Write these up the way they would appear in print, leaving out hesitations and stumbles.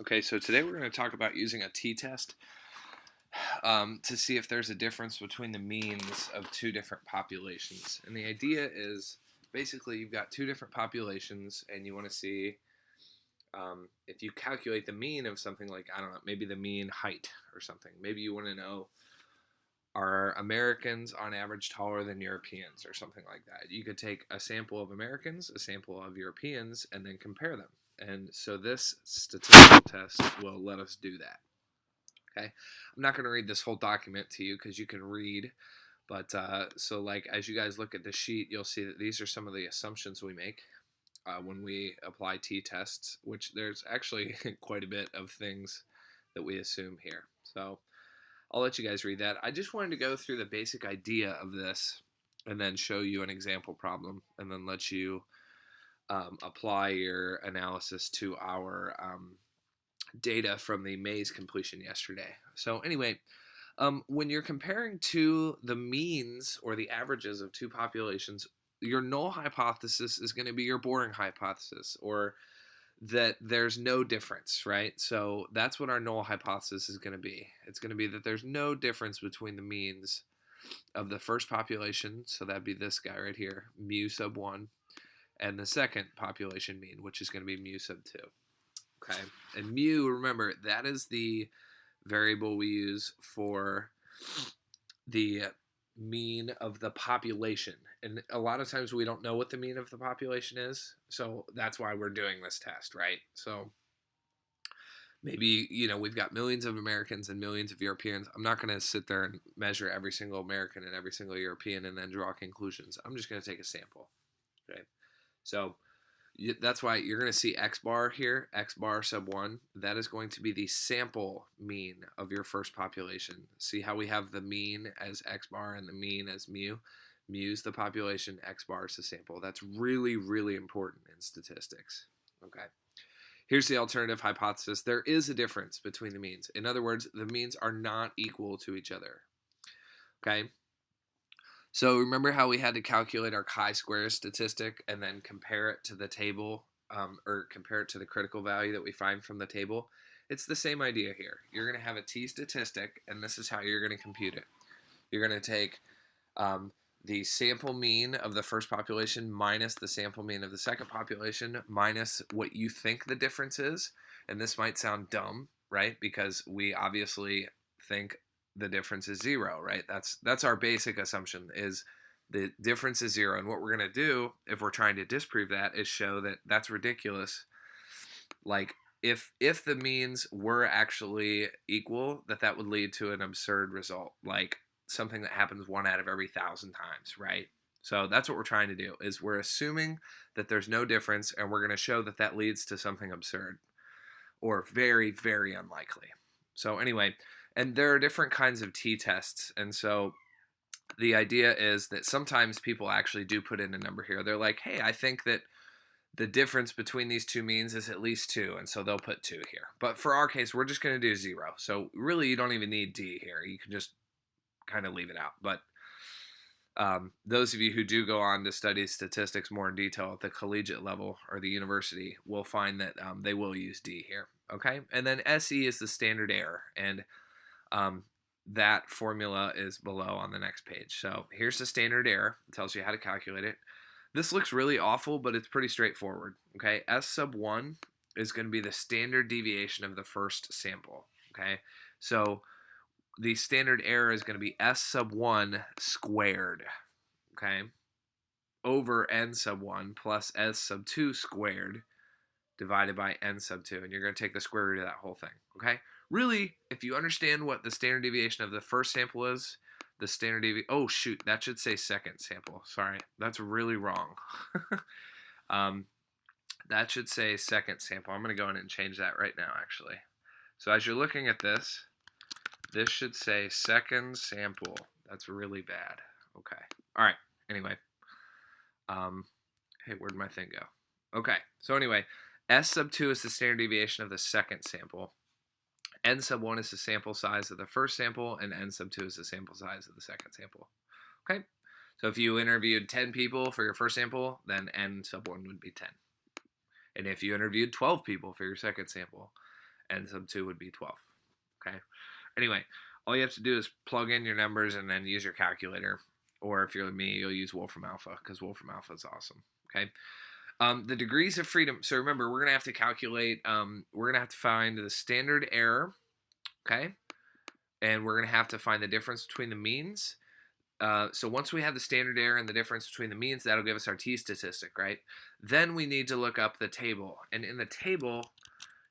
Okay, so today we're going to talk about using a t-test to see if there's a difference between the means of two different populations. And the idea is basically you've got two different populations and you want to see if you calculate the mean of something like, I don't know, maybe the mean height or something. Maybe you want to know, are Americans on average taller than Europeans or something like that? You could take a sample of Americans, a sample of Europeans, and then compare them. And so this statistical test will let us do that. Okay, I'm not going to read this whole document to you because you can read, but so like as you guys look at the sheet, you'll see that these are some of the assumptions we make when we apply t-tests, which there's actually quite a bit of things that we assume here. So I'll let you guys read that. I just wanted to go through the basic idea of this and then show you an example problem and then let you apply your analysis to our data from the maze completion yesterday. So anyway, when you're comparing to the means or the averages of two populations, your null hypothesis is going to be your boring hypothesis, or that there's no difference, right? So that's what our null hypothesis is going to be. It's going to be that there's no difference between the means of the first population, so that'd be this guy right here, mu sub 1, and the second population mean, which is going to be mu sub 2. Okay, and mu, remember, that is the variable we use for the mean of the population. And a lot of times we don't know what the mean of the population is, so that's why we're doing this test, right? So maybe, we've got millions of Americans and millions of Europeans. I'm not going to sit there and measure every single American and every single European and then draw conclusions. I'm just going to take a sample, okay? So that's why you're going to see x bar here, x bar sub 1. That is going to be the sample mean of your first population. See how we have the mean as x bar and the mean as mu? Mu's the population, x bar is the sample. That's really, really important in statistics. Okay. Here's the alternative hypothesis. There is a difference between the means. In other words, the means are not equal to each other. Okay. So remember how we had to calculate our chi-square statistic and then compare it to the table, or compare it to the critical value that we find from the table? It's the same idea here. You're going to have a t-statistic, and this is how you're going to compute it. You're going to take the sample mean of the first population minus the sample mean of the second population minus what you think the difference is. And this might sound dumb, right? Because we obviously think the difference is 0, right? That's our basic assumption, is the difference is 0. And what we're going to do, if we're trying to disprove that, is show that that's ridiculous. Like, if the means were actually equal, that would lead to an absurd result, like something that happens 1 out of every 1,000 times, right? So that's what we're trying to do, is we're assuming that there's no difference, and we're going to show that leads to something absurd or very, very unlikely. So anyway, and there are different kinds of t-tests, and so the idea is that sometimes people actually do put in a number here. They're like, hey, I think that the difference between these two means is at least 2, and so they'll put 2 here. But for our case, we're just going to do 0. So really, you don't even need D here. You can just kind of leave it out. But those of you who do go on to study statistics more in detail at the collegiate level or the university will find that they will use D here. Okay, and then SE is the standard error, and that formula is below on the next page. So here's the standard error. It tells you how to calculate it. This looks really awful, but it's pretty straightforward. Okay, S sub 1 is going to be the standard deviation of the first sample. Okay, so the standard error is going to be S sub 1 squared. Okay, over N sub 1 plus S sub 2 squared divided by N sub 2, and you're going to take the square root of that whole thing. Okay, really, if you understand what the standard deviation of the first sample is, the standard deviation, oh shoot, that should say second sample. Sorry, that's really wrong. That should say second sample. I'm going to go in and change that right now, actually. So as you're looking at this, this should say second sample. That's really bad. Okay. All right. Anyway. Hey, where'd my thing go? Okay. So anyway, S sub 2 is the standard deviation of the second sample. N sub 1 is the sample size of the first sample, and N sub 2 is the sample size of the second sample. Okay? So if you interviewed 10 people for your first sample, then N sub 1 would be 10. And if you interviewed 12 people for your second sample, n sub 2 would be 12. Okay. Anyway, all you have to do is plug in your numbers and then use your calculator. Or if you're me, you'll use Wolfram Alpha because Wolfram Alpha is awesome. Okay. The degrees of freedom. So remember, we're going to have to calculate, we're going to have to find the standard error. Okay. And we're going to have to find the difference between the means. So once we have the standard error and the difference between the means, that'll give us our t-statistic, right? Then we need to look up the table. And in the table,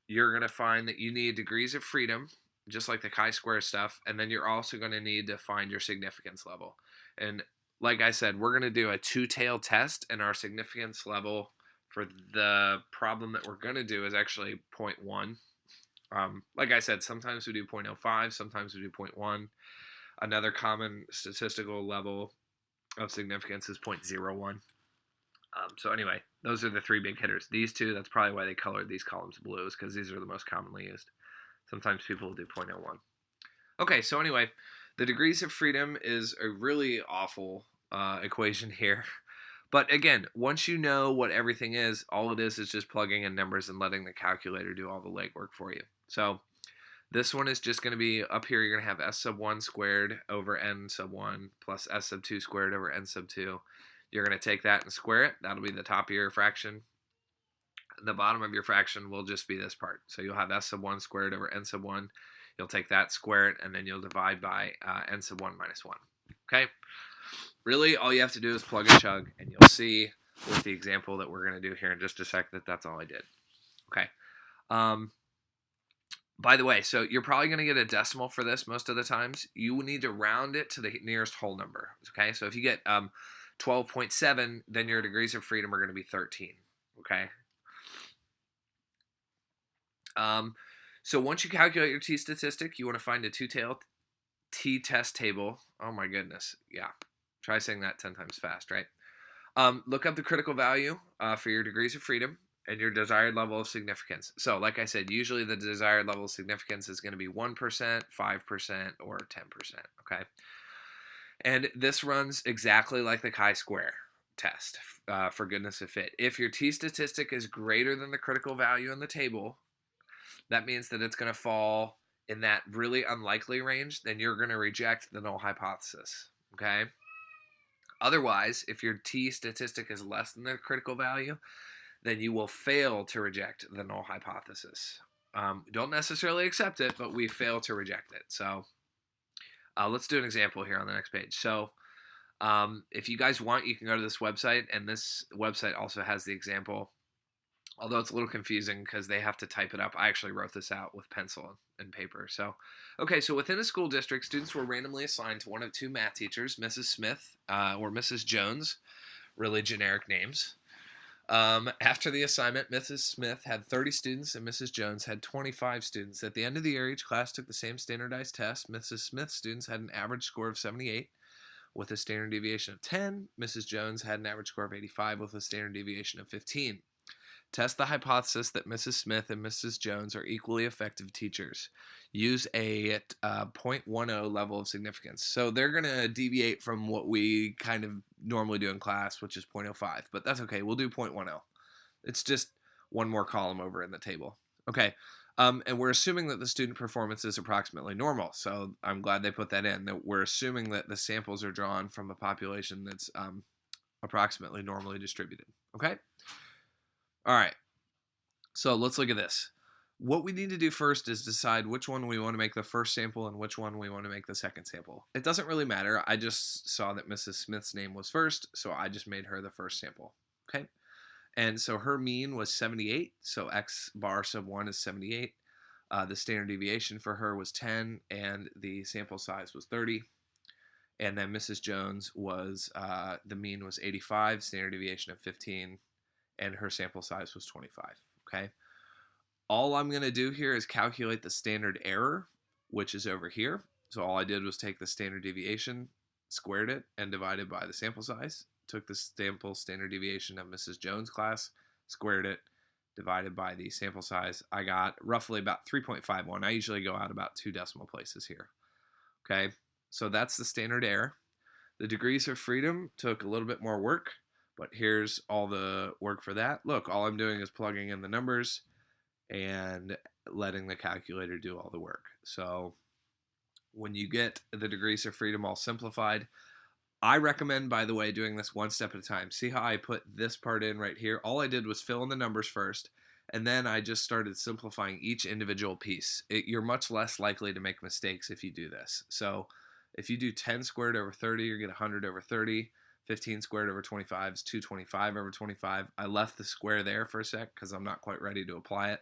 you're going to find that you need degrees of freedom, just like the chi-square stuff. And then you're also going to need to find your significance level. And like I said, we're going to do a two-tailed test, and our significance level for the problem that we're going to do is actually 0.1. Like I said, sometimes we do 0.05, sometimes we do 0.1. Another common statistical level of significance is 0.01. So anyway, those are the three big hitters. These two, that's probably why they colored these columns blue, is because these are the most commonly used. Sometimes people will do 0.01. Okay, so anyway, the degrees of freedom is a really awful equation here. But again, once you know what everything is, all it is just plugging in numbers and letting the calculator do all the legwork for you. So this one is just going to be, up here you're going to have s sub 1 squared over n sub 1 plus s sub 2 squared over n sub 2. You're going to take that and square it. That'll be the top of your fraction. The bottom of your fraction will just be this part. So you'll have s sub 1 squared over n sub 1. You'll take that, square it, and then you'll divide by n sub 1 minus 1. Okay? Really, all you have to do is plug and chug, and you'll see with the example that we're going to do here in just a sec that that's all I did. Okay. By the way, so you're probably going to get a decimal for this most of the times. You will need to round it to the nearest whole number. Okay, so if you get 12.7, then your degrees of freedom are going to be 13. Okay. So once you calculate your t-statistic, you want to find a two-tailed t-test table. Oh my goodness. Yeah. Try saying that 10 times fast, right? Look up the critical value for your degrees of freedom and your desired level of significance. So like I said, usually the desired level of significance is going to be 1%, 5%, or 10%, okay? And this runs exactly like the chi-square test for goodness of fit. If your t-statistic is greater than the critical value in the table, that means that it's going to fall in that really unlikely range, then you're going to reject the null hypothesis, okay? Otherwise, if your t-statistic is less than the critical value, then you will fail to reject the null hypothesis. Don't necessarily accept it, but we fail to reject it. So let's do an example here on the next page. So if you guys want, you can go to this website, and this website also has the example, although it's a little confusing because they have to type it up. I actually wrote this out with pencil and paper. So, okay, so within a school district, students were randomly assigned to one of two math teachers, Mrs. Smith or Mrs. Jones, really generic names. After the assignment, Mrs. Smith had 30 students and Mrs. Jones had 25 students. At the end of the year, each class took the same standardized test. Mrs. Smith's students had an average score of 78 with a standard deviation of 10. Mrs. Jones had an average score of 85 with a standard deviation of 15. Test the hypothesis that Mrs. Smith and Mrs. Jones are equally effective teachers. Use a 0.10 level of significance. So they're going to deviate from what we kind of normally do in class, which is 0.05. But that's okay. We'll do 0.10. It's just one more column over in the table. Okay. And we're assuming that the student performance is approximately normal. So I'm glad they put that in. That we're assuming that the samples are drawn from a population that's approximately normally distributed. Okay? All right, so let's look at this. What we need to do first is decide which one we want to make the first sample and which one we want to make the second sample. It doesn't really matter. I just saw that Mrs. Smith's name was first, so I just made her the first sample, okay? And so her mean was 78, so x bar sub 1 is 78. The standard deviation for her was 10, and the sample size was 30. And then Mrs. Jones was, the mean was 85, standard deviation of 15. And her sample size was 25, okay? All I'm going to do here is calculate the standard error, which is over here. So all I did was take the standard deviation, squared it, and divided by the sample size. Took the sample standard deviation of Mrs. Jones' class, squared it, divided by the sample size. I got roughly about 3.51. I usually go out about 2 decimal places here, okay? So that's the standard error. The degrees of freedom took a little bit more work. But here's all the work for that. Look, all I'm doing is plugging in the numbers, and letting the calculator do all the work. So when you get the degrees of freedom all simplified, I recommend, by the way, doing this one step at a time. See how I put this part in right here? All I did was fill in the numbers first, and then I just started simplifying each individual piece. You're much less likely to make mistakes if you do this. So if you do 10 squared over 30, you get 100 over 30. 15 squared over 25 is 225 over 25. I left the square there for a sec because I'm not quite ready to apply it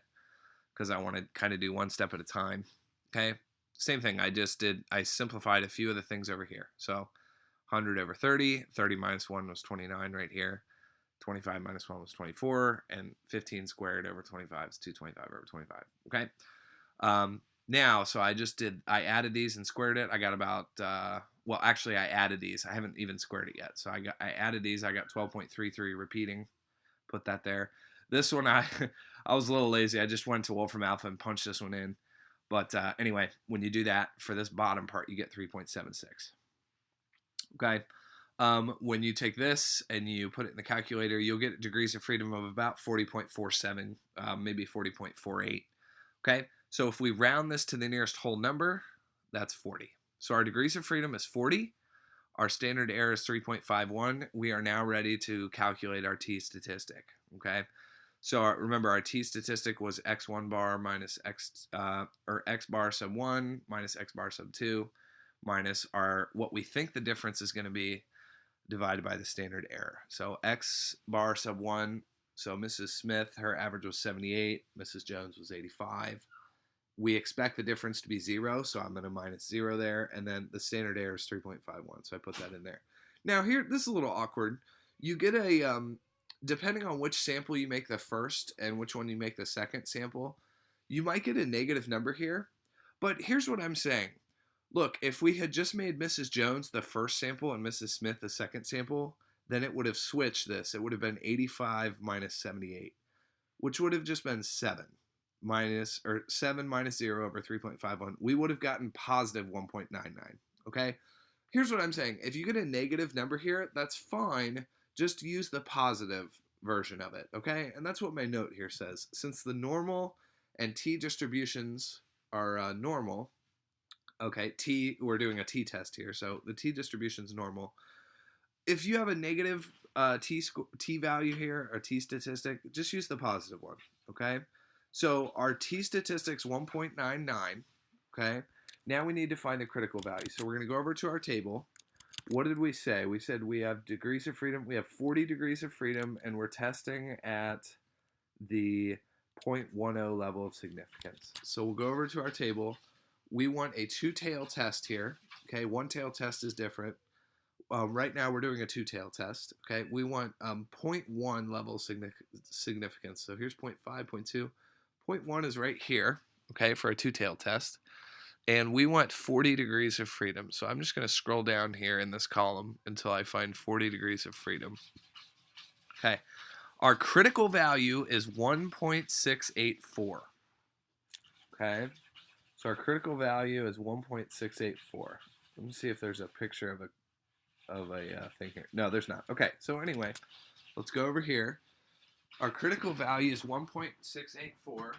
because I want to kind of do one step at a time. Okay, same thing I simplified a few of the things over here. So 100 over 30, 30 minus 1 was 29 right here. 25 minus 1 was 24, and 15 squared over 25 is 225 over 25. Okay. Now, so I added these and squared it. I got about, well, actually I added these. I haven't even squared it yet. So I added these. I got 12.33 repeating. Put that there. This one, I was a little lazy. I just went to Wolfram Alpha and punched this one in. But anyway, when you do that, for this bottom part, you get 3.76. Okay. When you take this and you put it in the calculator, you'll get degrees of freedom of about 40.47, maybe 40.48. Okay. So if we round this to the nearest whole number, that's 40. So our degrees of freedom is 40. Our standard error is 3.51. We are now ready to calculate our t-statistic. Okay. So remember, our t-statistic was x1 bar minus x bar sub 1 minus x bar sub 2 minus what we think the difference is going to be divided by the standard error. So x bar sub 1, so Mrs. Smith, her average was 78, Mrs. Jones was 85. We expect the difference to be 0, so I'm going to minus 0 there, and then the standard error is 3.51, so I put that in there. Now here, this is a little awkward. You get a, depending on which sample you make the first and which one you make the second sample, you might get a negative number here, but here's what I'm saying. Look, if we had just made Mrs. Jones the first sample and Mrs. Smith the second sample, then it would have switched this. It would have been 85 minus 78, which would have just been 7 minus 0 over 3.51. We would have gotten positive 1.99, okay? Here's what I'm saying. If you get a negative number here, that's fine. Just use the positive version of it, okay? And that's what my note here says. Since the normal and t-distributions are normal, okay, we're doing a t-test here, so the t-distribution is normal. If you have a negative t value here, or t-statistic, just use the positive one, okay? So our t-statistic's 1.99, okay? Now we need to find the critical value. So we're going to go over to our table. What did we say? We said we have degrees of freedom. We have 40 degrees of freedom, and we're testing at the 0.10 level of significance. So we'll go over to our table. We want a two-tail test here. Okay, one-tail test is different. Right now we're doing a two-tail test. Okay, we want 0.1 level of significance. So here's 0.5, 0.2. 0.1 is right here, okay, for a two-tail test. And we want 40 degrees of freedom. So I'm just going to scroll down here in this column until I find 40 degrees of freedom. Okay, our critical value is 1.684. Okay, so our critical value is 1.684. Let me see if there's a picture of a thing here. No, there's not. Okay, so anyway, let's go over here. Our critical value is 1.684.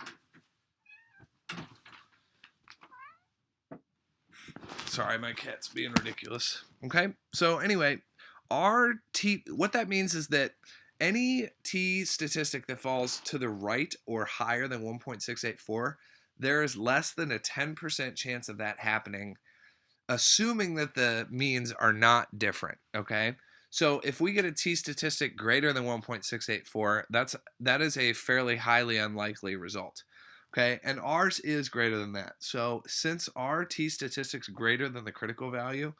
Sorry, my cat's being ridiculous. Okay, so anyway, what that means is that any t statistic that falls to the right or higher than 1.684, there is less than a 10% chance of that happening, assuming that the means are not different, okay? So if we get a t-statistic greater than 1.684, that is a fairly highly unlikely result, okay? And ours is greater than that. So since our t-statistic's greater than the critical value,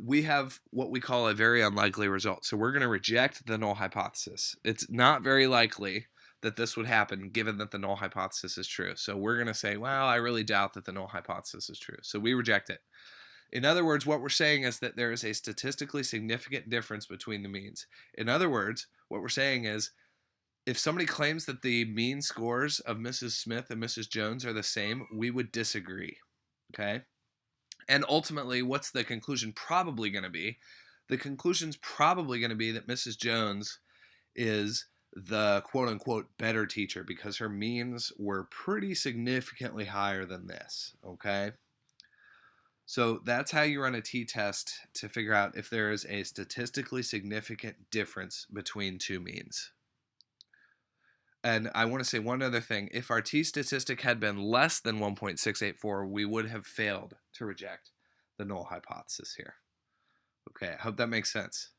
we have what we call a very unlikely result. So we're going to reject the null hypothesis. It's not very likely that this would happen given that the null hypothesis is true. So we're going to say, well, I really doubt that the null hypothesis is true. So we reject it. In other words, what we're saying is that there is a statistically significant difference between the means. In other words, what we're saying is if somebody claims that the mean scores of Mrs. Smith and Mrs. Jones are the same, we would disagree, okay? And ultimately, what's the conclusion probably going to be? The conclusion's probably going to be that Mrs. Jones is the quote-unquote better teacher because her means were pretty significantly higher than this, okay? So that's how you run a t-test to figure out if there is a statistically significant difference between two means. And I want to say one other thing. If our t-statistic had been less than 1.684, we would have failed to reject the null hypothesis here. Okay, I hope that makes sense.